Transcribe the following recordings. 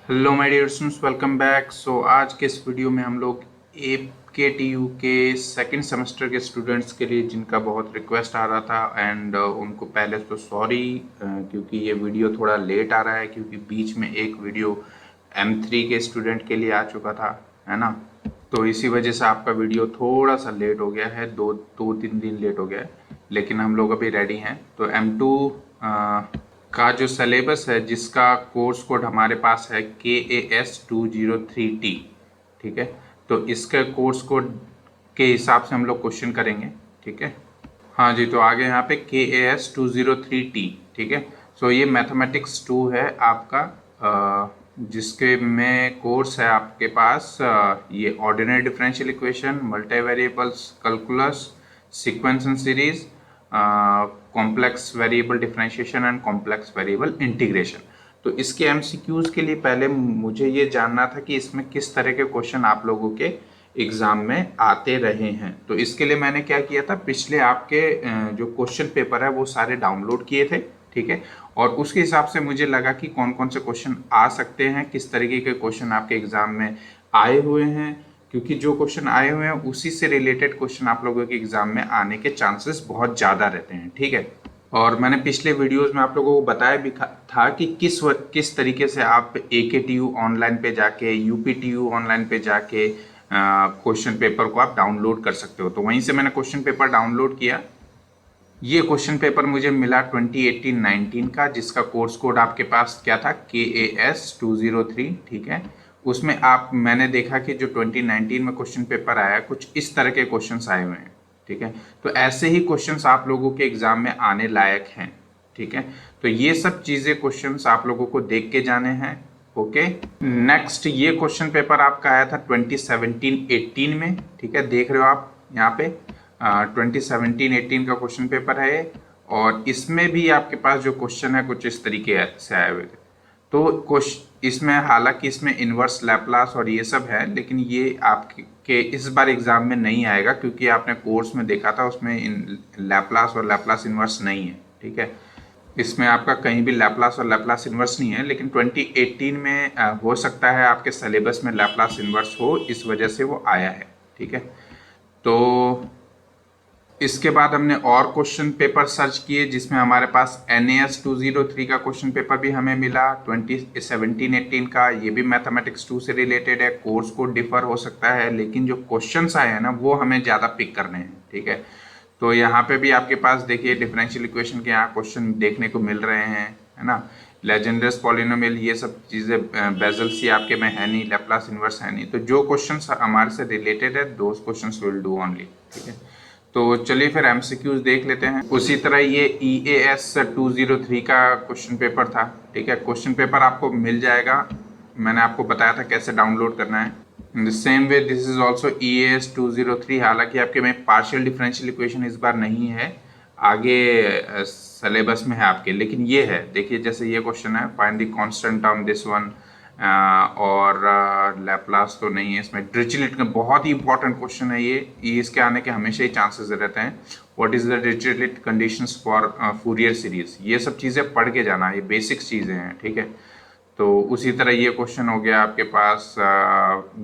Hello my dear students, welcome back. आज के इस वीडियो में हम लोग AKTU के सेकंड सेमेस्टर के स्टूडेंट्स के लिए जिनका बहुत रिक्वेस्ट आ रहा था एंड उनको पहले तो सॉरी क्योंकि ये वीडियो थोड़ा लेट आ रहा है, क्योंकि बीच में एक वीडियो M3 के स्टूडेंट के लिए आ चुका था, है ना। तो इसी वजह से आपका वीडियो थोड़ा सा लेट हो गया है, दो तीन दिन लेट हो गया है, लेकिन हम लोग अभी रेडी हैं। तो M2 का जो सिलेबस है, जिसका कोर्स कोड हमारे पास है KAS203T, ठीक है। तो इसके कोर्स कोड के हिसाब से हम लोग क्वेश्चन करेंगे, ठीक है। हाँ जी, तो आगे यहाँ पे KAS203T, ठीक है। ये मैथमेटिक्स 2 है आपका, जिसके में कोर्स है आपके पास ये ordinary differential equation, multi variables calculus, sequence and series, complex variable differentiation and complex variable integration. तो इसके एमसीक्यूज के लिए पहले मुझे ये जानना था कि इसमें किस तरह के क्वेश्चन आप लोगों के एग्जाम में आते रहे हैं। तो इसके लिए मैंने क्या किया था, पिछले आपके जो क्वेश्चन पेपर है वो सारे डाउनलोड किए थे, ठीक है। और उसके हिसाब से मुझे लगा कि कौन कौन से क्वेश्चन आ सकते हैं, किस तरीके के क्वेश्चन आपके एग्जाम में आए हुए हैं, क्योंकि जो क्वेश्चन आए हुए हैं उसी से रिलेटेड क्वेश्चन आप लोगों के एग्जाम में आने के चांसेस बहुत ज़्यादा रहते हैं, ठीक है। और मैंने पिछले वीडियोस में आप लोगों को बताया भी था कि किस तरीके से आप AKTU ऑनलाइन पे जाके, UPTU ऑनलाइन पे जाके क्वेश्चन पेपर को आप डाउनलोड कर सकते हो। तो वहीं से मैंने क्वेश्चन पेपर डाउनलोड किया। ये क्वेश्चन पेपर मुझे मिला 2018-19 का, जिसका कोर्स कोड आपके पास क्या था, KAS203, ठीक है। उसमें मैंने देखा कि जो 2019 में क्वेश्चन पेपर आया, कुछ इस तरह के क्वेश्चंस आए हुए हैं, ठीक है। तो ऐसे ही क्वेश्चंस आप लोगों के एग्जाम में आने लायक हैं, ठीक है। तो ये सब चीजें क्वेश्चंस आप लोगों को देख के जाने हैं, ओके। नेक्स्ट, ये क्वेश्चन पेपर आपका आया था 2017-18 में, ठीक है। देख रहे हो आप यहाँ पे 2017-18 का क्वेश्चन पेपर है, और इसमें भी आपके पास जो क्वेश्चन है कुछ इस तरीके से आए हुए थे। तो इसमें हालांकि इसमें इन्वर्स लैप्लास और ये सब है, लेकिन ये आपके इस बार एग्जाम में नहीं आएगा, क्योंकि आपने कोर्स में देखा था उसमें लैप्लास और लैप्लास इन्वर्स नहीं है, ठीक है। इसमें आपका कहीं भी लैप्लास और लैप्लास इन्वर्स नहीं है, लेकिन 2018 में हो सकता है आपके सिलेबस में लैप्लास इन्वर्स हो, इस वजह से वो आया है, ठीक है। तो इसके बाद हमने और क्वेश्चन पेपर सर्च किए, जिसमें हमारे पास NAS203 का क्वेश्चन पेपर भी हमें मिला 2017-18 का। ये भी मैथमेटिक्स 2 से रिलेटेड है, कोर्स कोड डिफर हो सकता है, लेकिन जो क्वेश्चंस आए हैं ना वो हमें ज़्यादा पिक करने हैं, ठीक है। तो यहाँ पे भी आपके पास देखिए डिफरेंशियल इक्वेशन के यहाँ क्वेश्चन देखने को मिल रहे हैं, है ना। लेजेंडर्स पॉलिनोमियल, ये सब चीज़ें बेजल सी आपके में है नहीं, लैप्लास इन्वर्स है नहीं। तो जो क्वेश्चंस हमारे से रिलेटेड है, those questions will do only, ठीक है। तो चलिए फिर एमसीक्यूज देख लेते हैं। उसी तरह ये EAS203 का क्वेश्चन पेपर था, ठीक है। क्वेश्चन पेपर आपको मिल जाएगा, मैंने आपको बताया था कैसे डाउनलोड करना है। In the same way this is also EAS203। हालांकि आपके में पार्शियल डिफरेंशियल इक्वेशन इस बार नहीं है, आगे सिलेबस में है आपके, लेकिन ये है। देखिए जैसे ये क्वेश्चन है, find the constant term this one, और लैप्लास तो नहीं है इसमें। डिरिचलेट का बहुत ही इंपॉर्टेंट क्वेश्चन है ये, इसके आने के हमेशा ही चांसेस रहते हैं। What is the Dirichlet conditions for Fourier series, ये सब चीज़ें पढ़ के जाना, ये बेसिक्स चीज़ें हैं, ठीक है। तो उसी तरह ये क्वेश्चन हो गया आपके पास।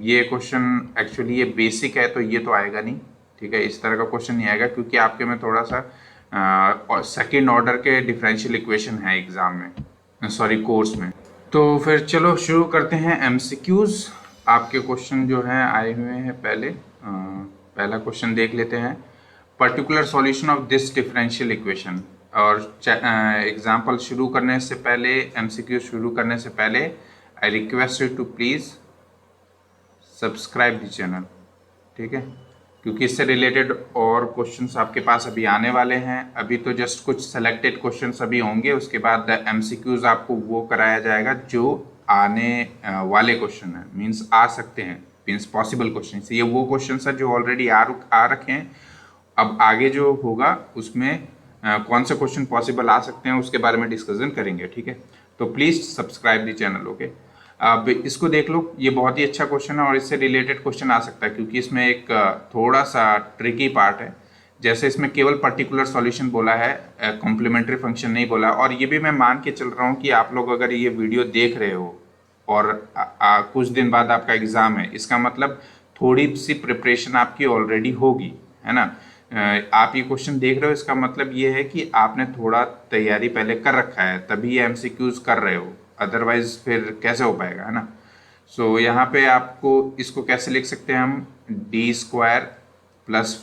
ये क्वेश्चन एक्चुअली ये बेसिक है, तो ये तो आएगा नहीं, ठीक है। इस तरह का क्वेश्चन नहीं आएगा, क्योंकि आपके में थोड़ा सा सेकेंड ऑर्डर के डिफरेंशियल इक्वेशन है एग्जाम में, सॉरी कोर्स में। तो फिर चलो शुरू करते हैं एमसीक्यूज। आपके क्वेश्चन जो हैं आए हुए हैं, पहला क्वेश्चन देख लेते हैं। Particular solution of this differential equation. और एग्जाम्पल शुरू करने से पहले, एमसीक्यू शुरू करने से पहले, I request you to please subscribe the channel, ठीक है, क्योंकि इससे रिलेटेड और क्वेश्चंस आपके पास अभी आने वाले हैं। अभी तो जस्ट कुछ सेलेक्टेड क्वेश्चंस अभी होंगे, उसके बाद एमसीक्यूज आपको वो कराया जाएगा जो आने वाले क्वेश्चन है, मींस आ सकते हैं, मींस पॉसिबल क्वेश्चन। ये वो क्वेश्चन है जो ऑलरेडी आ रखे हैं। अब आगे जो होगा उसमें कौन से क्वेश्चन पॉसिबल आ सकते हैं उसके बारे में डिस्कशन करेंगे, ठीक है। तो please subscribe the channel, okay. अब इसको देख लो, ये बहुत ही अच्छा क्वेश्चन है और इससे रिलेटेड क्वेश्चन आ सकता है, क्योंकि इसमें एक थोड़ा सा ट्रिकी पार्ट है। जैसे इसमें केवल पर्टिकुलर सॉल्यूशन बोला है, कॉम्प्लीमेंट्री फंक्शन नहीं बोला। और ये भी मैं मान के चल रहा हूँ कि आप लोग अगर ये वीडियो देख रहे हो और कुछ दिन बाद आपका एग्ज़ाम है, इसका मतलब थोड़ी सी प्रिपरेशन आपकी ऑलरेडी होगी, है ना। आप ये क्वेश्चन देख रहे हो, इसका मतलब ये है कि आपने थोड़ा तैयारी पहले कर रखा है, तभी ये एमसीक्यूज कर रहे हो, अदरवाइज फिर कैसे हो पाएगा, है ना। सो यहाँ पे आपको इसको कैसे लिख सकते हैं हम, d² +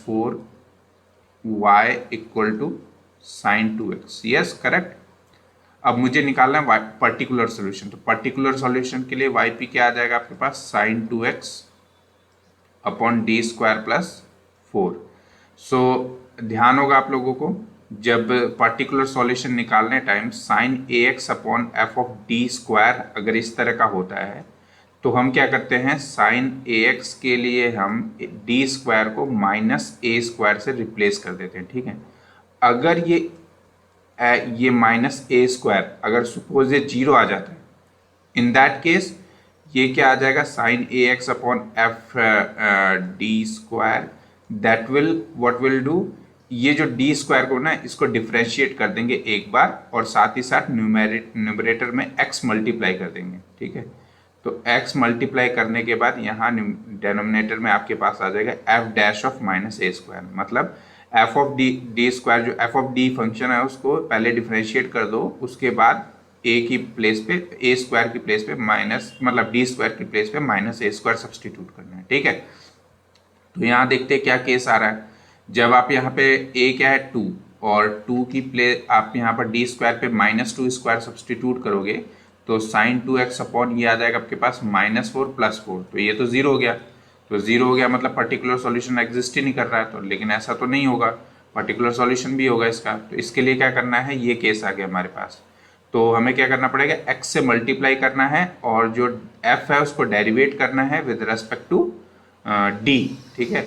4y = sin2x। Yes, correct. अब मुझे निकालना है पर्टिकुलर सोल्यूशन, तो पर्टिकुलर सोल्यूशन के लिए yp क्या आ जाएगा आपके पास, sin2x अपॉन d² + 4। सो ध्यान होगा आप लोगों को, जब पर्टिकुलर सॉल्यूशन निकालने time sin ax upon f(d²) अगर इस तरह का होता है तो हम क्या करते हैं, sin ax के लिए हम d² को -a² से रिप्लेस कर देते हैं, ठीक है। अगर ये -a² अगर सपोज ये 0 आ जाता है, इन दैट केस ये क्या आ जाएगा, sin ax upon f(d²) that will what will do, ये जो d² को ना इसको डिफ्रेंशिएट कर देंगे एक बार, और साथ ही साथ न्यूमरेटर में x मल्टीप्लाई कर देंगे, ठीक है। तो x मल्टीप्लाई करने के बाद यहाँ डेनोमिनेटर में आपके पास आ जाएगा f'(-a²), मतलब f(d²) जो f(d) फंक्शन है उसको पहले डिफ्रेंशिएट कर दो, उसके बाद a की प्लेस पे a² की प्लेस पे माइनस, मतलब d² की प्लेस पे -a² सब्सटीट्यूट करना है, ठीक है। तो यहाँ देखते हैं क्या केस आ रहा है, जब आप यहाँ पे a क्या है 2 और 2 की प्लेस आप यहाँ पर d² पे -2² सब्सटीट्यूट करोगे तो sin2x अपॉन ये आ जाएगा आपके पास -4 + 4, तो ये तो 0 हो गया, तो 0 हो गया मतलब पर्टिकुलर सॉल्यूशन एग्जिस्ट ही नहीं कर रहा है, तो लेकिन ऐसा तो नहीं होगा, पर्टिकुलर सॉल्यूशन भी होगा इसका। तो इसके लिए क्या करना है, ये केस आ गया हमारे पास, तो हमें क्या करना पड़ेगा, x से मल्टीप्लाई करना है और जो f है उसको डेरिवेट करना है विद रेस्पेक्ट टू d, ठीक है।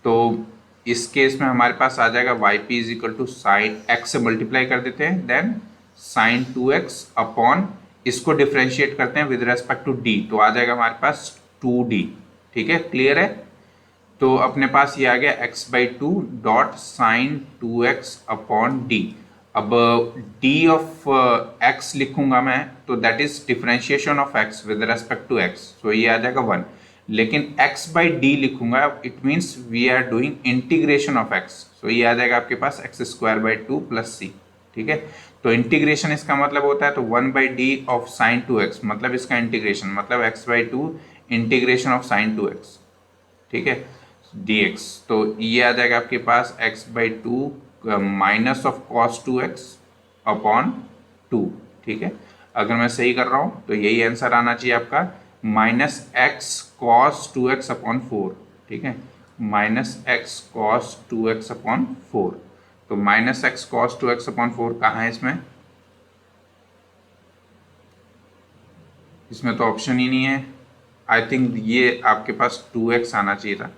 तो इस केस में हमारे पास आ जाएगा yp = sin x से मल्टीप्लाई कर देते हैं, देन sin2x अपॉन इसको डिफ्रेंशिएट करते हैं विद रेस्पेक्ट टू d, तो आ जाएगा हमारे पास 2d, ठीक है, क्लियर है। तो अपने पास ये आ गया x/2 dot sin2x upon d। अब d ऑफ x लिखूंगा मैं, तो that is differentiation of x with respect to x, तो ये आ जाएगा 1। लेकिन x/d लिखूंगा, it means we are doing integration of x, so ये आ जाएगा आपके पास x² + 2 + c, ठीक है। तो इंटीग्रेशन इसका मतलब होता है, तो 1/d ऑफ sin2x मतलब इसका इंटीग्रेशन, मतलब x/2 इंटीग्रेशन ऑफ sin2x, ठीक है, dx। तो ये आ जाएगा आपके पास x/2 minus of cos2x upon 2, ठीक है। अगर मैं सही कर रहा हूँ तो यही आंसर आना चाहिए आपका, -x cos2x अपॉन 4, ठीक है, -x cos2x अपॉन 4। तो -x cos2x अपॉन 4 कहाँ है इसमें, इसमें तो ऑप्शन ही नहीं है। आई थिंक ये आपके पास 2x आना चाहिए था,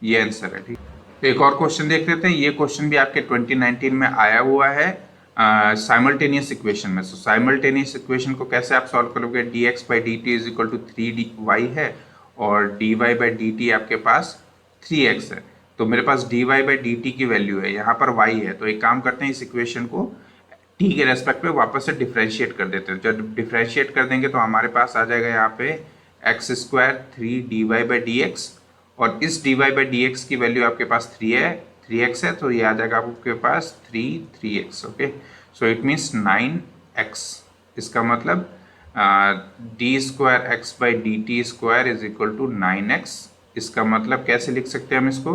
ये आंसर है, ठीक। एक और क्वेश्चन देख लेते हैं, ये क्वेश्चन भी आपके 2019 में आया हुआ है साइमल्टेनियस इक्वेशन में। सो साइमल्टेनियस इक्वेशन को कैसे आप सॉल्व करोगे, dx/dt = 3y है और dy/dt आपके पास 3x है, तो मेरे पास dy/dt की वैल्यू है, यहाँ पर y है, तो एक काम करते हैं इस इक्वेशन को t के रेस्पेक्ट पे वापस से डिफ्रेंशिएट कर देते हैं। जब डिफ्रेंशिएट कर देंगे तो हमारे पास आ जाएगा यहाँ पे x² 3 dy/dx, और इस dy/dx की वैल्यू आपके पास 3x है, तो ये आ जाएगा आपके पास 3x, okay. So it means 9x, इसका मतलब d² x/dt² = 9x। इसका मतलब कैसे लिख सकते हैं हम इसको,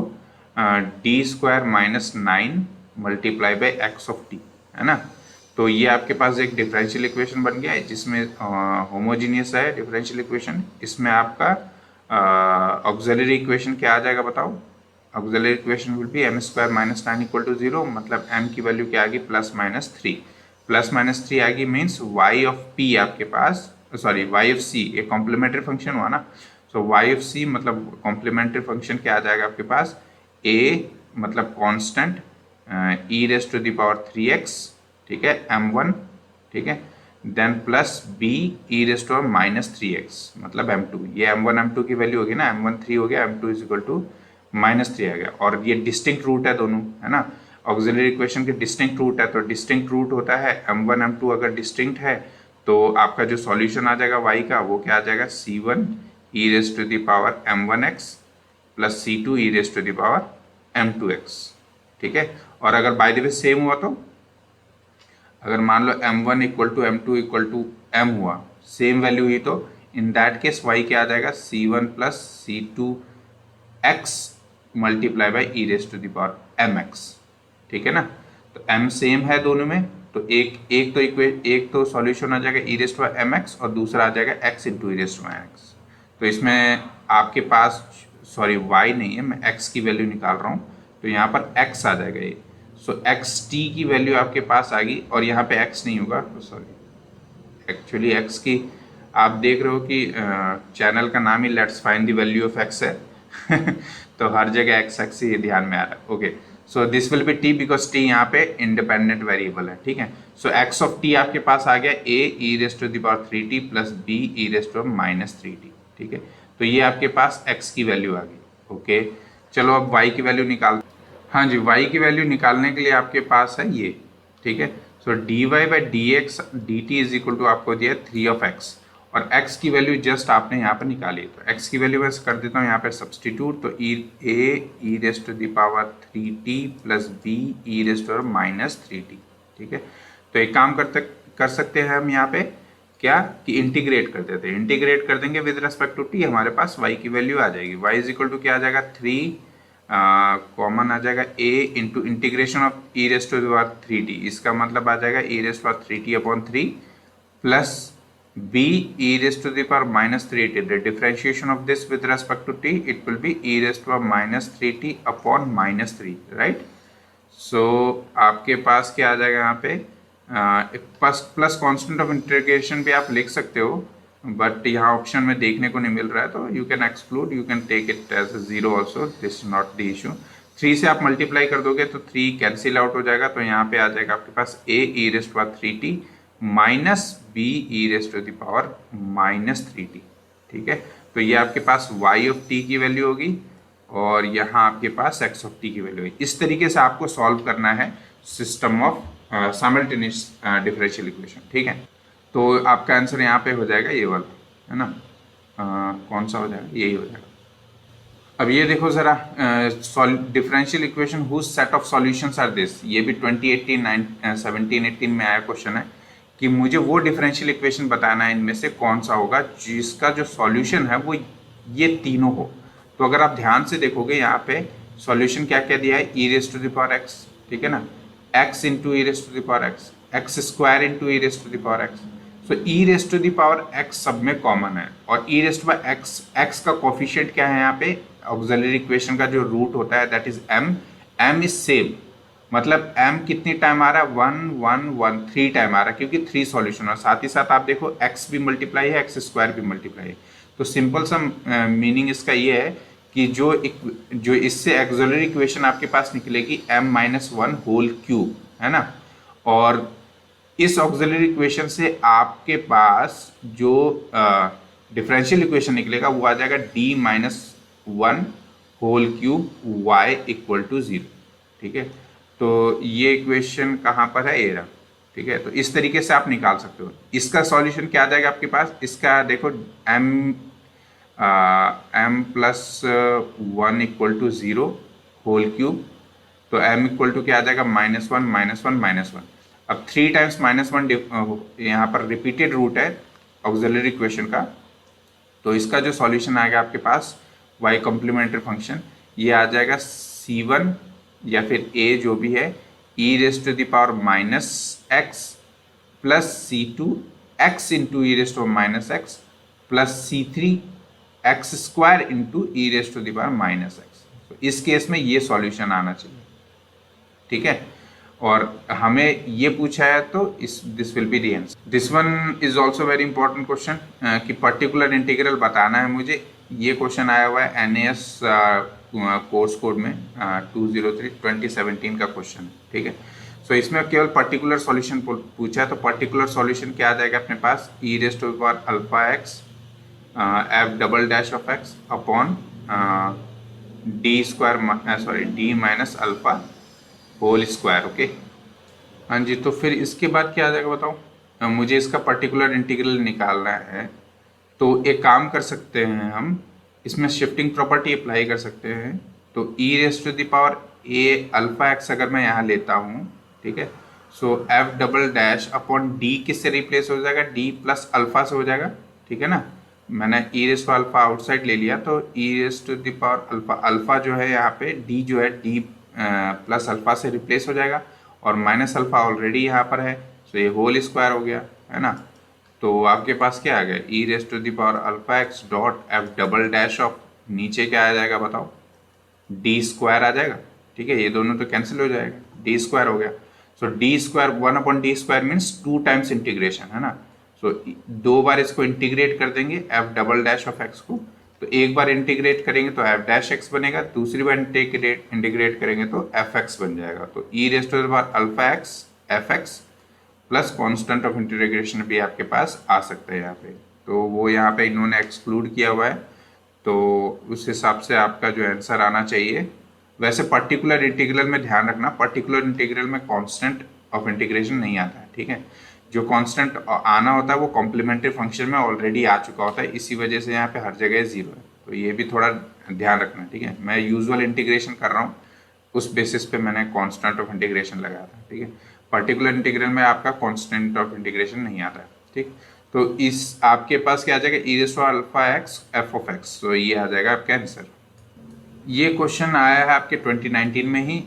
d² - 9 × x ऑफ t, है ना। तो ये आपके पास एक डिफरेंशियल इक्वेशन बन गया है जिसमें होमोजीनियस है डिफरेंशियल इक्वेशन। इसमें आपका ऑक्सिलरी इक्वेशन क्या आ जाएगा बताओ, auxiliary equation will be m² - 9 = 0, मतलब m की वैल्यू क्या आ गई, +-3, +-3 आ गई, मीन्स y ऑफ p आपके पास, सॉरी y ऑफ c, एक कॉम्प्लीमेंट्री फंक्शन हुआ ना, सो y ऑफ c मतलब कॉम्प्लीमेंट्री फंक्शन क्या आ जाएगा आपके पास, a मतलब कांस्टेंट e⁻3x, ठीक है, m1, ठीक है, देन प्लस b e⁻−3x मतलब m2, ये m1 m2 की वैल्यू होगी ना, m1 3 हो गया, m2 = -3 आ गया, और ये डिस्टिंक्ट रूट है दोनों, है ना, ऑक्सिलरी इक्वेशन के डिस्टिंक्ट रूट है, तो डिस्टिंक्ट रूट होता है m1 m2 अगर डिस्टिंक्ट है तो आपका जो सॉल्यूशन आ जाएगा y का वो क्या आ जाएगा, c1 e raise to the power m1x plus c2 e raise to the power m2x। ठीक है, और अगर बाय द वे सेम हुआ तो अगर मान लो m1 equal to m2 equal to m हुआ, सेम वैल्यू हुई, तो इन दैट केस y क्या आ जाएगा, c1 plus c2x multiply by E raise to the power mx। ठीक है ना, तो m सेम है दोनों में, तो एक तो सॉल्यूशन आ जाएगा ई रेज टू mx और दूसरा आ जाएगा x into E raise to mx। तो इसमें आपके पास सॉरी y नहीं है, मैं x की वैल्यू निकाल रहा हूँ, तो यहाँ पर x आ जाएगा ये। सो एक्स टी की वैल्यू आपके पास आ गई, और यहाँ पे x नहीं होगा, तो सॉरी एक्चुअली x की आप देख रहे हो कि चैनल का नाम ही let's find the value of x है तो हर जगह x ही ध्यान में आ रहा है। Okay, so this will be t because t यहाँ पे इंडिपेंडेंट वेरिएबल है। ठीक है, सो x ऑफ t आपके पास आ गया a e raise to the power 3t plus b e raise to minus 3t। ठीक है, तो ये आपके पास x की वैल्यू आ गई। ओके, चलो अब y की वैल्यू निकाल। हाँ जी, y की वैल्यू निकालने के लिए आपके पास है ये। ठीक है, so D Y by D X D T is equal to आपको दिया 3 ऑफ x, और x की वैल्यू जस्ट आपने यहाँ पर निकाली। तो x की वैल्यू मैं कर देता हूँ यहाँ पे सब्सटीट्यूट, तो e raise to the power 3t plus b e raise to minus 3t। ठीक है, तो एक काम कर सकते हैं हम यहाँ पे क्या कि इंटीग्रेट कर देते हैं, इंटीग्रेट कर देंगे विद रेस्पेक्ट टू t, हमारे पास y की वैल्यू आ जाएगी। y इज इक्वल टू क्या आ जाएगा, 3 कॉमन आ जाएगा a into integration of e raise to the power 3t, इसका मतलब आ जाएगा e raise to power 3t upon 3 plus b e raise to the power minus 3t। The differentiation of this with respect to t it will be e raise to power minus 3t upon minus 3, right. So आपके पास क्या आ जाएगा यहाँ पे plus constant of integration भी आप लिख सकते हो, बट यहाँ ऑप्शन में देखने को नहीं मिल रहा है, तो you can exclude, you can take it as 0 also, this not the issue. 3 से आप मल्टीप्लाई कर दोगे तो 3 कैंसिल आउट हो जाएगा, तो यहाँ पे आ जाएगा आपके पास a e raise to power 3t minus b e raise to the power minus 3t। ठीक है, तो ये आपके पास y ऑफ t की वैल्यू होगी, और यहाँ आपके पास x ऑफ t की वैल्यू होगी। इस तरीके से आपको सॉल्व करना है system of simultaneous differential equation. ठीक है, तो आपका आंसर यहाँ पे हो जाएगा ये वाला, है ना, कौन सा हो जाएगा, यही हो जाएगा। अब ये देखो ज़रा, differential equation whose set of solutions are this, ये भी 2017-18 में आया क्वेश्चन है कि मुझे वो डिफरेंशियल इक्वेशन बताना है इनमें से कौन सा होगा जिसका जो सॉल्यूशन है वो ये तीनों हो। तो अगर आप ध्यान से देखोगे यहाँ पे सॉल्यूशन क्या क्या दिया है, e raise to the power X, ठीक है ना, X into E raise to the power X, X square into E raise to the power X. So e raise to the power X सब में common है, और e raise to power X, X का coefficient क्या है यहाँ पे, auxiliary equation का जो रूट होता है that is m, m is same, मतलब m कितनी टाइम आ रहा है, 1 1 1 3 टाइम आ रहा है, क्योंकि 3 सॉल्यूशन है। साथ ही साथ आप देखो x भी मल्टीप्लाई है, एक्स स्क्वायर भी मल्टीप्लाई है। तो सिंपल सा मीनिंग इसका ये है कि जो इससे ऑक्सिलरी इक्वेशन आपके पास निकलेगी m-1 होल क्यूब, है ना, और इस ऑक्सिलरी इक्वेशन से आपके पास जो डिफरेंशियल इक्वेशन निकलेगा वो आ जाएगा d-1 whole cube y equal to 0। ठीक है, तो ये इक्वेशन कहाँ पर है, ये रहा। ठीक है, तो इस तरीके से आप निकाल सकते हो। इसका सॉल्यूशन क्या आ जाएगा आपके पास, इसका देखो m+1 equal to 0 whole cube, तो m इक्वल टू क्या आ जाएगा, -1 -1 -1। अब 3 टाइम्स -1 यहाँ पर रिपीटेड रूट है ऑक्सिलरी इक्वेशन का, तो इसका जो सॉल्यूशन आएगा आपके पास y कॉम्प्लीमेंट्री फंक्शन, ये आ जाएगा c1 या फिर a जो भी है e raise to the power -x plus c2 x into E raise to minus X plus c3 x square into E raise to the power -x। तो इस केस में ये सॉल्यूशन आना चाहिए। ठीक है, और हमें ये पूछा है तो this will be the answer. This one is also very important question कि पर्टिकुलर इंटीग्रल बताना है मुझे। ये क्वेश्चन आया हुआ है NAS कोर्स कोड में 2017 का क्वेश्चन है। ठीक है, सो इसमें केवल पर्टिकुलर सॉल्यूशन पूछा है, तो पर्टिकुलर सॉल्यूशन क्या आ जाएगा अपने पास, e raise to the power alpha X F double dash of X upon D minus alpha whole square. Okay, हाँ जी, तो फिर इसके बाद क्या आ जाएगा बताओ, मुझे इसका पर्टिकुलर इंटीग्रल निकालना है, तो एक काम कर सकते हैं, हम इसमें शिफ्टिंग प्रॉपर्टी अप्लाई कर सकते हैं। तो e raise to the power A alpha X अगर मैं यहाँ लेता हूँ, ठीक है, so F double dash upon D किससे रिप्लेस हो जाएगा, डी प्लस अल्फा से हो जाएगा, ठीक है ना। मैंने e raise to alpha outside ले लिया, तो e raise to the power alpha, alpha जो है यहाँ पे डी जो है डी प्लस अल्फा से रिप्लेस हो जाएगा, और माइनस अल्फा ऑलरेडी यहाँ पर है, तो ये होल स्क्वायर हो गया, है ना। तो आपके पास क्या आ गया, e raise to the power alpha X dot F double dash of, नीचे क्या आ जाएगा बताओ, डी स्क्वायर आ जाएगा, ठीक है, ये दोनों तो कैंसिल हो जाएगा, डी स्क्वायर हो गया। So D square 1/d² means 2 times integration, है ना। सो 2 बार इसको इंटीग्रेट कर देंगे F double dash of X को, तो एक बार इंटीग्रेट करेंगे तो एफ डैश एक्स बनेगा, दूसरी बार इंटीग्रेट करेंगे तो एफ एक्स बन जाएगा। तो e raise to the power alpha X F X plus constant of integration भी आपके पास आ सकता है यहाँ पे, तो वो यहाँ पे इन्होंने एक्सक्लूड किया हुआ है, तो उस हिसाब से आपका जो आंसर आना चाहिए। वैसे पर्टिकुलर इंटीग्रल में ध्यान रखना, पर्टिकुलर इंटीग्रल में कांस्टेंट ऑफ इंटीग्रेशन नहीं आता है, ठीक है। जो कांस्टेंट आना होता है वो कॉम्प्लीमेंट्री फंक्शन में ऑलरेडी आ चुका होता है, इसी वजह से यहाँ पे हर जगह जीरो है, तो ये भी थोड़ा ध्यान रखना, ठीक है। मैं यूजुअल इंटीग्रेशन कर रहा हूँ, उस बेसिस पे मैंने कांस्टेंट ऑफ इंटीग्रेशन लगाया था, ठीक है। पर्टिकुलर इंटीग्रल में आपका कांस्टेंट ऑफ इंटीग्रेशन नहीं आता है, ठीक। तो इस आपके पास क्या आ जाएगा, E raise to alpha X F of X, तो ये आ जाएगा आपका आंसर। ये क्वेश्चन आया है आपके 2019 में ही,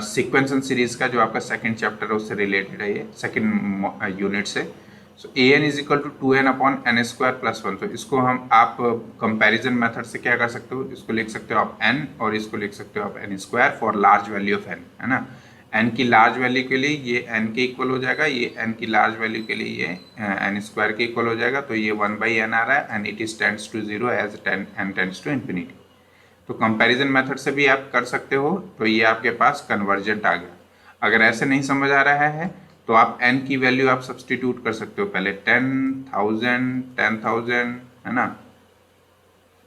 सीक्वेंस एंड सीरीज का जो आपका सेकंड चैप्टर है उससे रिलेटेड है, ये सेकंड यूनिट से। So A N is equal to 2n upon N square plus 1, तो इसको हम आप कंपैरिजन मेथड से क्या कर सकते हो, इसको लिख सकते हो आप n और इसको लिख सकते हो आप N square for large value of n, है ना। n की लार्ज वैल्यू के लिए ये n के इक्वल हो जाएगा, ये n की लार्ज वैल्यू के लिए ये n स्क्वायर के इक्वल हो जाएगा, तो ये 1/n आ रहा है, and it is tends to 0 as n tends to infinity. तो कंपैरिजन मेथड से भी आप कर सकते हो, तो ये आपके पास कन्वर्जेंट आ गया। अगर ऐसे नहीं समझ आ रहा है तो आप n की वैल्यू आप सब्सटीट्यूट कर सकते हो, पहले 10,000 है ना,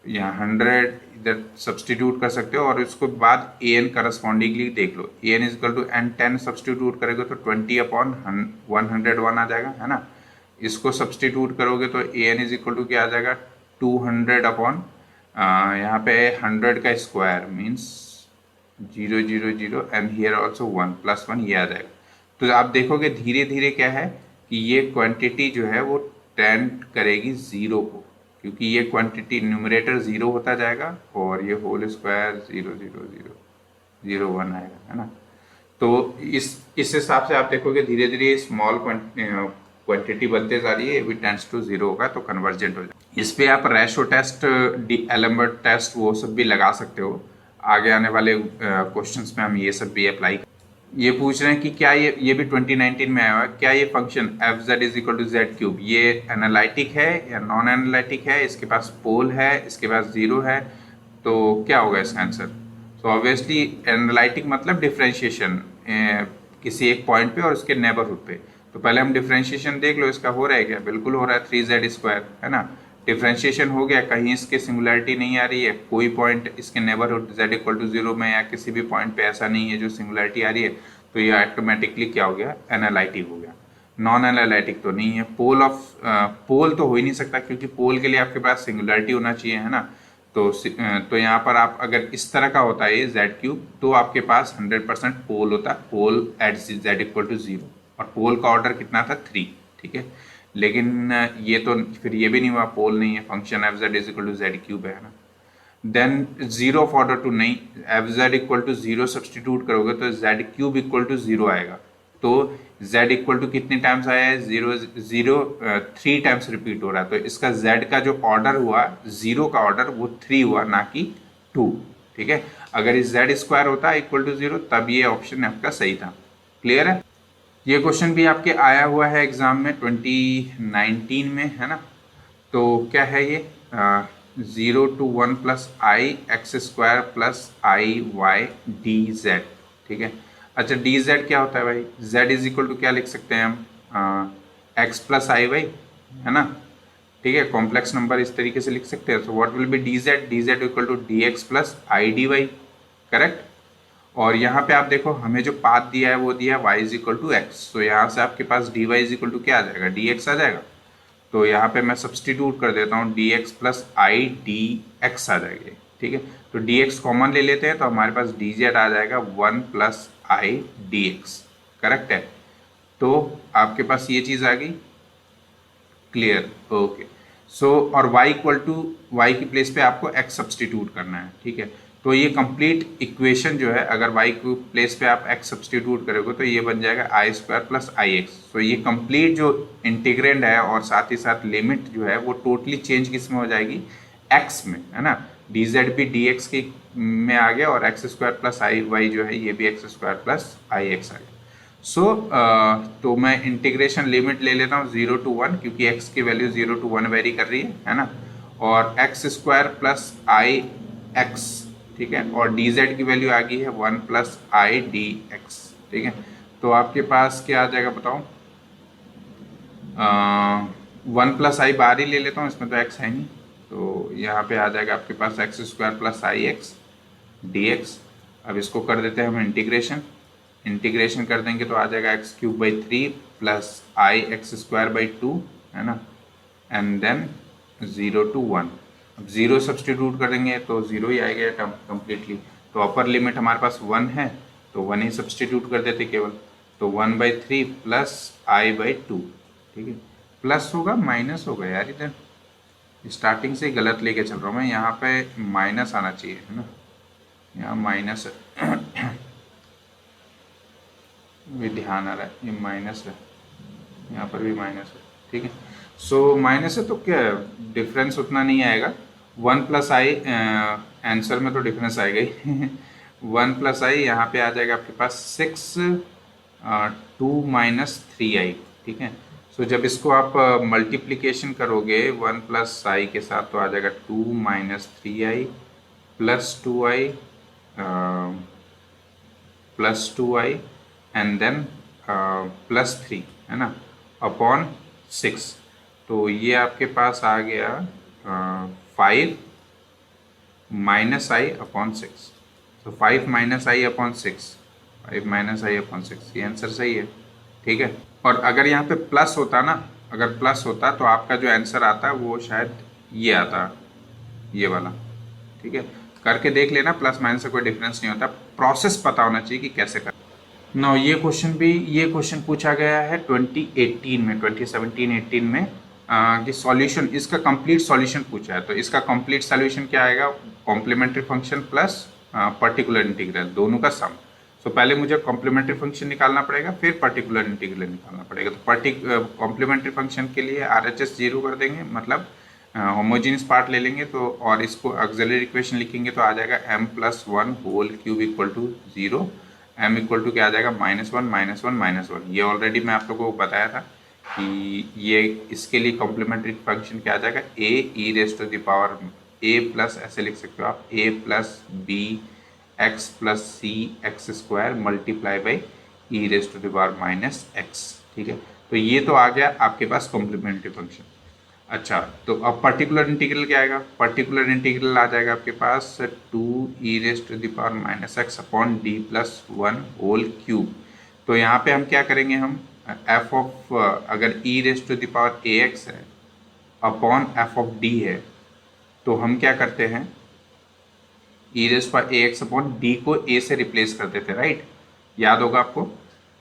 या 100 इधर सब्सटीट्यूट कर सकते हो, और उसके बाद an करस्पॉन्डिंगली देख लो, an is equal to n 10 substitute करोगे तो 20/101 आ जाएगा, है ना। इसको सब्सटीट्यूट करोगे तो an इज इक्वल टू क्या आ जाएगा, 200 अपॉन यहाँ पे 100 का square means 0 0 0 and here also 1 plus 1, ये आ जाएगा। तो आप देखोगे धीरे धीरे क्या है कि ये क्वांटिटी जो है वो टेंड करेगी जीरो को, क्योंकि ये क्वांटिटी न्यूमरेटर जीरो होता जाएगा और ये होल स्क्वायर 0 0 0 0 1 आएगा, है ना। तो इस हिसाब से आप देखोगे धीरे धीरे स्मॉल क्वांटिटी बनते जा रही है, भी टेंड्स टू जीरो होगा तो कन्वर्जेंट हो जाएगा। इस पे आप रेशो टेस्ट, एलम्बर्ट टेस्ट वो सब भी लगा सकते हो, आगे आने वाले क्वेश्चंस में हम ये सब भी अप्लाई। ये पूछ रहे हैं कि क्या ये भी 2019 में आया हुआ है, क्या ये function F Z is equal to Z cube ये एनालिटिक है या नॉन एनालिटिक है, इसके पास पोल है, इसके पास जीरो है, तो क्या होगा इसका आंसर। तो ऑब्वियसली एनालिटिक मतलब डिफ्रेंशिएशन किसी एक पॉइंट पे और उसके नेबरहुड पे। तो पहले हम डिफ्रेंशिएशन देख लो, इसका हो रहा है क्या, बिल्कुल हो रहा है, 3z², है ना। डिफ्रेंशिएशन हो गया, कहीं इसके सिंगुलरिटी नहीं आ रही है, कोई पॉइंट इसके नेबरहुड z इक्वल टू 0 में या किसी भी पॉइंट पे ऐसा नहीं है जो सिंगुलरिटी आ रही है, तो ये ऑटोमेटिकली क्या हो गया, एनालिटिक हो गया। नॉन एनालिटिक तो नहीं है, पोल तो हो ही नहीं सकता, क्योंकि पोल के लिए आपके पास सिंगुलरिटी होना चाहिए, है ना। तो यहाँ पर आप अगर इस तरह का होता है z³ तो आपके पास 100% पोल होता, pole at z equal to 0, और पोल का ऑर्डर कितना था 3, ठीक है। लेकिन ये तो फिर ये भी नहीं हुआ, पोल नहीं है, function F Z is equal to z³ है ना। देन 0 ऑफ ऑर्डर 2 नहीं, F Z equal to 0 substitute करोगे तो z³ इक्वल टू 0 आएगा, तो z इक्वल टू कितने टाइम्स आया है, 3 टाइम्स रिपीट हो रहा है, तो इसका z का जो ऑर्डर हुआ 0 का ऑर्डर वो 3 हुआ, ना कि 2, ठीक है। अगर इस z² होता इक्वल टू 0 तब ये ऑप्शन आपका सही था। क्लियर है। ये क्वेश्चन भी आपके आया हुआ है एग्जाम में 2019 में, है ना। तो क्या है ये 0 to 1 plus I X square plus I Y D Z, ठीक है। अच्छा डी जेड क्या होता है भाई, z इज इक्वल टू क्या लिख सकते हैं हम, x प्लस आई वाई, है ना, ठीक है। कॉम्प्लेक्स नंबर इस तरीके से लिख सकते हैं, so what will be D Z equal to D X plus I D Y, correct. और यहाँ पे आप देखो हमें जो पाथ दिया है वो दिया है y is equal to X, तो यहाँ से आपके पास dy इज इक्वल टू क्या आ जाएगा, dx आ जाएगा। तो यहाँ पे मैं सब्सटीट्यूट कर देता हूँ, dx plus I D X आ जाएगी, ठीक है। तो dx कॉमन ले लेते हैं तो हमारे पास dz आ जाएगा 1 plus I D x, correct है। तो आपके पास ये चीज़ आ गई, क्लियर, ओके। सो और y इक्वल टू वाई की प्लेस पे आपको x सब्सटीट्यूट करना है, ठीक है। तो ये कंप्लीट इक्वेशन जो है, अगर y की प्लेस पे आप x सब्सटीट्यूट करोगे तो ये बन जाएगा आई स्क्वायर प्लस आई एक्स। तो ये कंप्लीट जो इंटीग्रेंड है और साथ ही साथ लिमिट जो है वो टोटली चेंज किस में हो जाएगी, x में, है ना। dz भी dx की में आ गया और x square plus I Y जो है ये भी x square plus I x आ गया। सो तो मैं इंटीग्रेशन लिमिट ले लेता हूँ 0 to 1, क्योंकि x की वैल्यू 0 to 1 वेरी कर रही है ना। और x square plus I x, ठीक है, और dz की वैल्यू आ गई है 1 प्लस आई डी एक्स, ठीक है। तो आपके पास क्या आ जाएगा बताओ, 1 प्लस आई बाहर ही ले लेता हूँ, इसमें तो x है नहीं, तो यहाँ पे आ जाएगा आपके पास x square plus I x D x. अब इसको कर देते हैं हम इंटीग्रेशन कर देंगे तो आ जाएगा x cube by 3 plus I X square by 2, है ना, एंड देन 0 to 1। अब 0 सब्सटीट्यूट करेंगे तो 0 ही आएगा टर्म कम्प्लीटली। तो अपर लिमिट हमारे पास 1 है तो 1 ही सब्सटीट्यूट कर देते केवल, तो 1/3 प्लस आई बाई 2, ठीक है। प्लस होगा माइनस होगा यार, इधर स्टार्टिंग से गलत लेके चल रहा हूँ मैं, यहाँ पे माइनस आना चाहिए, है ना, यहाँ माइनस है भी ध्यान आ रहा है, ये माइनस है, यहाँ पर भी माइनस है, ठीक है। सो माइनस है तो क्या डिफरेंस उतना नहीं आएगा, 1 प्लस आई आंसर में तो डिफरेंस आएगा ही 1 प्लस आई यहाँ पे आ जाएगा आपके पास 6 2 माइनस 3i, ठीक है। सो जब इसको आप मल्टीप्लिकेशन करोगे 1 प्लस आई के साथ तो आ जाएगा 2 minus 3i plus 2i plus 2i and then plus 3, है ना, अपॉन 6। तो ये आपके पास आ गया 5 माइनस आई अपॉन 6। तो 5 माइनस आई अपॉन 6, 5 माइनस आई अपॉन 6, ये आंसर सही है, ठीक है। और अगर यहाँ पे प्लस होता ना, अगर प्लस होता तो आपका जो आंसर आता वो शायद ये आता, ये वाला, ठीक है। करके देख लेना, प्लस माइनस से कोई डिफरेंस नहीं होता, प्रोसेस पता होना चाहिए कि कैसे कर। नो ये क्वेश्चन पूछा गया है 2018 में, 2017-18 में कि सॉल्यूशन, इसका कंप्लीट सॉल्यूशन पूछा है। तो इसका कंप्लीट सॉल्यूशन क्या आएगा, complementary function plus particular integral, दोनों का सम। तो पहले मुझे कॉम्प्लीमेंट्री फंक्शन निकालना पड़ेगा, फिर पर्टिकुलर इंटीग्रल निकालना पड़ेगा। तो कॉम्प्लीमेंट्री फंक्शन के लिए RHS 0 कर देंगे, मतलब होमोजीनियस पार्ट ले लेंगे तो, और इसको ऑक्सिलरी इक्वेशन लिखेंगे तो आ जाएगा m+1 whole cube equal to 0, m equal to क्या आ जाएगा -1 ये ऑलरेडी मैं आप लोगों को बताया था कि ये इसके लिए कॉम्प्लीमेंट्री फंक्शन क्या आ जाएगा, a e raise to the power a plus, ऐसे लिख सकते हो आप, a plus b x plus c x square multiply by e raise to the power -x, ठीक है। तो ये तो आ गया आपके पास कॉम्प्लीमेंट्री फंक्शन। अच्छा, तो अब पर्टिकुलर इंटीग्रल क्या आएगा, पर्टिकुलर इंटीग्रल आ जाएगा आपके पास 2 e raise to the power -x upon d plus 1 whole cube. तो यहाँ पे हम क्या करेंगे, हम f ऑफ, अगर e raise to the power ax है अपॉन f ऑफ d है, तो हम क्या करते हैं, e raise to ax upon d को a से रिप्लेस कर देते हैं, राइट, याद होगा आपको।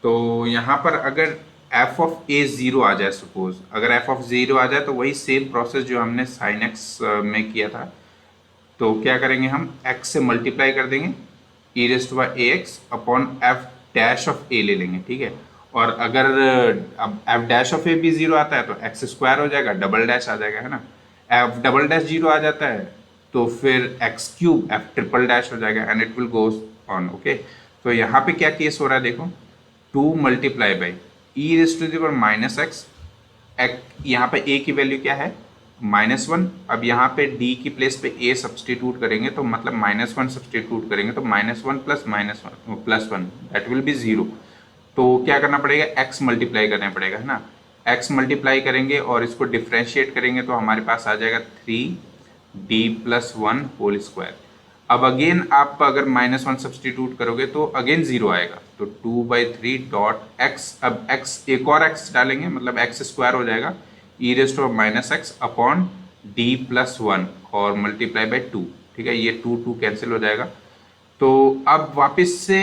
तो यहाँ पर अगर f ऑफ a 0 आ जाए, सपोज अगर f ऑफ 0 आ जाए तो वही सेम प्रोसेस जो हमने sin x में किया था, तो क्या करेंगे, हम x से मल्टीप्लाई कर देंगे e raise to ax upon f dash of a ले लेंगे, ठीक है। और अगर अब f डैश ऑफ a भी 0 आता है तो x स्क्वायर हो जाएगा, डबल डैश आ जाएगा, है ना। f डबल डैश 0 आ जाता है तो फिर x cube f triple dash हो जाएगा, and it will goes on, okay. तो यहाँ पे क्या केस हो रहा है देखो, 2 multiply by e raise to the power -x, यहाँ पे a की वैल्यू क्या है -1। अब यहाँ पे d की प्लेस पे a सब्सटीट्यूट करेंगे तो मतलब -1 सब्सटीट्यूट करेंगे तो -1 प्लस +1 दैट विल बी 0। तो क्या करना पड़ेगा, x मल्टीप्लाई करना पड़ेगा, है ना। x मल्टीप्लाई करेंगे और इसको डिफ्रेंशिएट करेंगे तो हमारे पास आ जाएगा 3d प्लस 1 होल स्क्वायर। अब अगेन आप अगर -1 सब्सटीट्यूट करोगे तो अगेन 0 आएगा, तो 2/3 डॉट x, अब x एक और x डालेंगे मतलब x स्क्वायर हो जाएगा e⁻⁻x अपॉन d+1 और मल्टीप्लाई बाई 2, ठीक है, ये 2 कैंसिल हो जाएगा। तो अब वापस से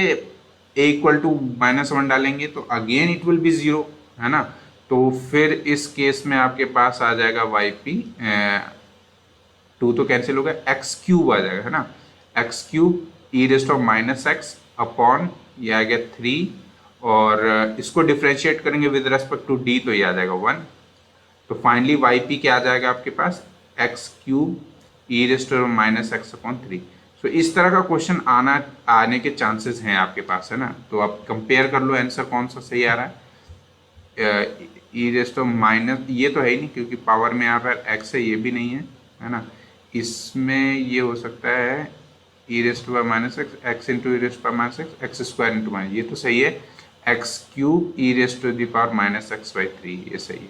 a इक्वल टू -1 डालेंगे तो अगेन इट विल बी 0, है ना। तो फिर इस केस में आपके पास आ जाएगा yp, 2 तो कैंसिल हो गया, x³ आ जाएगा, है ना, x³ e⁻⁻x अपॉन ये आ गया 3, और इसको डिफ्रेंशिएट करेंगे विद रेस्पेक्ट टू d तो ये आ जाएगा 1। तो फाइनली yp क्या आ जाएगा आपके पास, x³ e⁻⁻x अपॉन 3। तो इस तरह का क्वेश्चन आने के चांसेस हैं आपके पास, है ना। तो आप कंपेयर कर लो आंसर कौन सा सही आ रहा है। ये तो है ही नहीं क्योंकि पावर में यहाँ पर x है, ये भी नहीं है ना। इसमें ये हो सकता है e⁻⁻x, x into e⁻⁻x, x² into minus, ये तो सही है, x³ e⁻⁻x/3, ये सही है,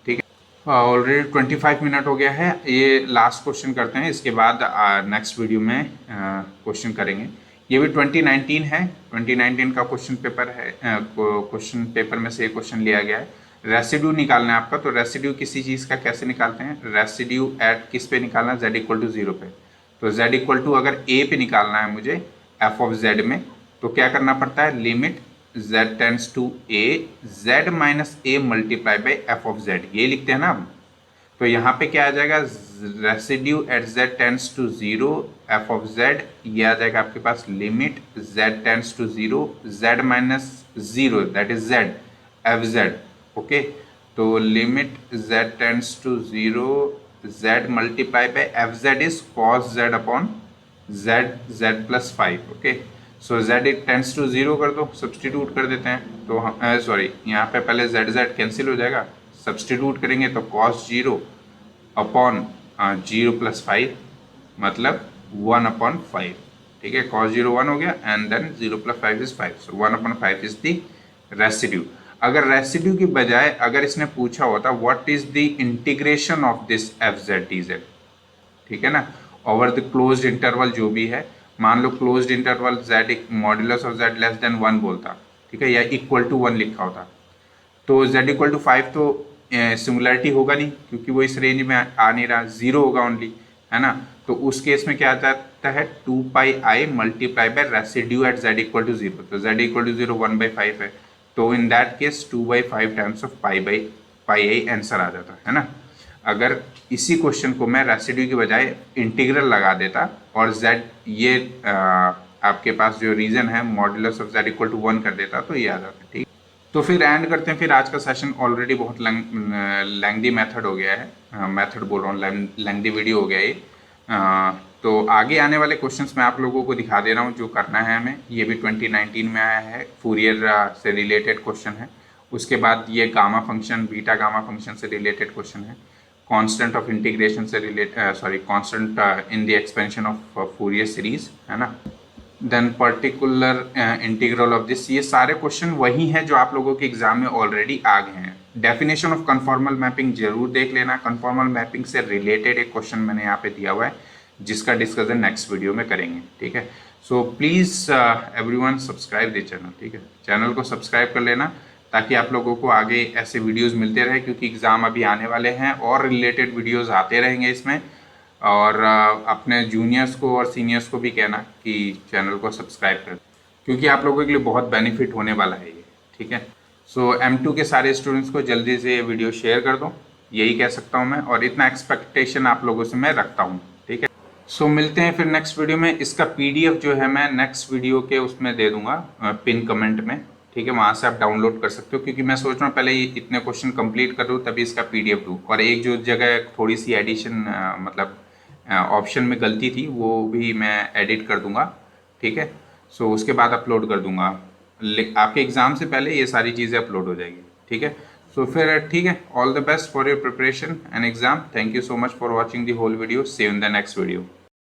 ठीक है। ऑलरेडी 25 मिनट हो गया है, ये लास्ट क्वेश्चन करते हैं, इसके बाद नेक्स्ट वीडियो में क्वेश्चन करेंगे। ये भी 2019 है, 2019 का क्वेश्चन पेपर है, क्वेश्चन पेपर में से एक क्वेश्चन लिया गया है। रेसिड्यू निकालना है आपका, तो रेसिड्यू किसी चीज़ का कैसे निकालते हैं, रेसिड्यू एट किस पे निकालना है, z इक्वल टू 0 पे। तो z इक्वल टू अगर a पे निकालना है मुझे f ऑफ z में, तो क्या करना पड़ता है, limit z tends to a, z minus a multiply by f of z, ये लिखते हैं ना हम। तो यहाँ पे क्या आ जाएगा, residue at z tends to 0 f of z, ये आ जाएगा आपके पास limit z tends to 0 z minus 0 that is z f z, okay. तो limit z tends to 0 z multiply by F Z is cos z upon z plus 5, okay. So z it tends to 0 कर दो, substitute कर देते हैं, तो हम sorry यहाँ पे पहले z कैंसिल हो जाएगा, सब्सटीट्यूट करेंगे तो कॉस 0 अपॉन 0 प्लस 5 मतलब 1 अपॉन 5, ठीक है, कॉस 0 1 हो गया and then 0 plus 5 is 5, so 1 upon 5 is the residue. अगर रेसिड्यू की बजाय अगर इसने पूछा होता what is the integration of this F Z D Z, ठीक है ना, ओवर द क्लोज्ड इंटरवल जो भी है, मान लो closed interval z modulus of z less than 1 बोलता, ठीक है, या इक्वल टू 1 लिखा होता, तो z इक्वल टू 5 तो सिमिलरिटी होगा नहीं क्योंकि वो इस रेंज में आ नहीं रहा, 0 होगा ओनली, है ना। तो उस केस में क्या आ जाता है, 2πi multiply by residue at z equal to 0, तो z इक्वल टू 0 1/5 है, तो in that case 2/5 times of πi answer आ जाता है ना। अगर इसी क्वेश्चन को मैं रेसिड्यू के बजाय इंटीग्रल लगा देता और z ये आपके पास जो रीजन है modulus of z equal to 1 कर देता तो ये आ जाता, ठीक। तो फिर एंड करते हैं, फिर आज का सेशन ऑलरेडी बहुत लेंथी मेथड हो गया है, मेथड बोल रहा हूँ, लेंथी वीडियो हो गया ये। तो आगे आने वाले क्वेश्चंस मैं आप लोगों को दिखा दे रहा हूँ जो करना है हमें, ये भी 2019 में आया है, फूरियर से रिलेटेड क्वेश्चन है। उसके बाद ये gamma function, beta gamma function से रिलेटेड क्वेश्चन है, कांस्टेंट ऑफ इंटीग्रेशन से constant in the expansion of Fourier series, है ना। Then particular integral of this, ये सारे क्वेश्चन वही हैं जो आप लोगों के एग्जाम में ऑलरेडी आ गए हैं। डेफिनेशन ऑफ कन्फॉर्मल मैपिंग जरूर देख लेना, कन्फॉर्मल मैपिंग से रिलेटेड एक क्वेश्चन मैंने यहाँ पे दिया हुआ है जिसका डिस्कशन नेक्स्ट वीडियो में करेंगे, ठीक है। So please everyone subscribe the channel, ठीक है, चैनल को सब्सक्राइब कर लेना ताकि आप लोगों को आगे ऐसे वीडियोस मिलते रहे, क्योंकि एग्ज़ाम अभी आने वाले हैं और रिलेटेड वीडियोस आते रहेंगे इसमें। और अपने जूनियर्स को और सीनियर्स को भी कहना कि चैनल को सब्सक्राइब करें, क्योंकि आप लोगों के लिए बहुत बेनिफिट होने वाला है ये, ठीक है। सो M2 के सारे स्टूडेंट्स को जल्दी से ये वीडियो शेयर कर दो, यही कह सकता हूँ मैं, और इतना एक्सपेक्टेशन आप लोगों से मैं रखता हूँ, ठीक है। सो मिलते हैं फिर नेक्स्ट वीडियो में। इसका PDF जो है मैं नेक्स्ट वीडियो के उसमें दे दूंगा पिन कमेंट में, ठीक है, वहाँ से आप डाउनलोड कर सकते हो, क्योंकि मैं सोच रहा हूँ पहले ये इतने क्वेश्चन कंप्लीट कर दूँ तभी इसका PDF दूँ, और एक जो जगह थोड़ी सी एडिशन मतलब ऑप्शन में गलती थी वो भी मैं एडिट कर दूंगा, ठीक है। सो उसके बाद अपलोड कर दूंगा, आपके एग्ज़ाम से पहले ये सारी चीज़ें अपलोड हो जाएगी, ठीक है। सो फिर ठीक है, all the best for your preparation and exam. Thank you so much for watching the whole video, see you in the next video.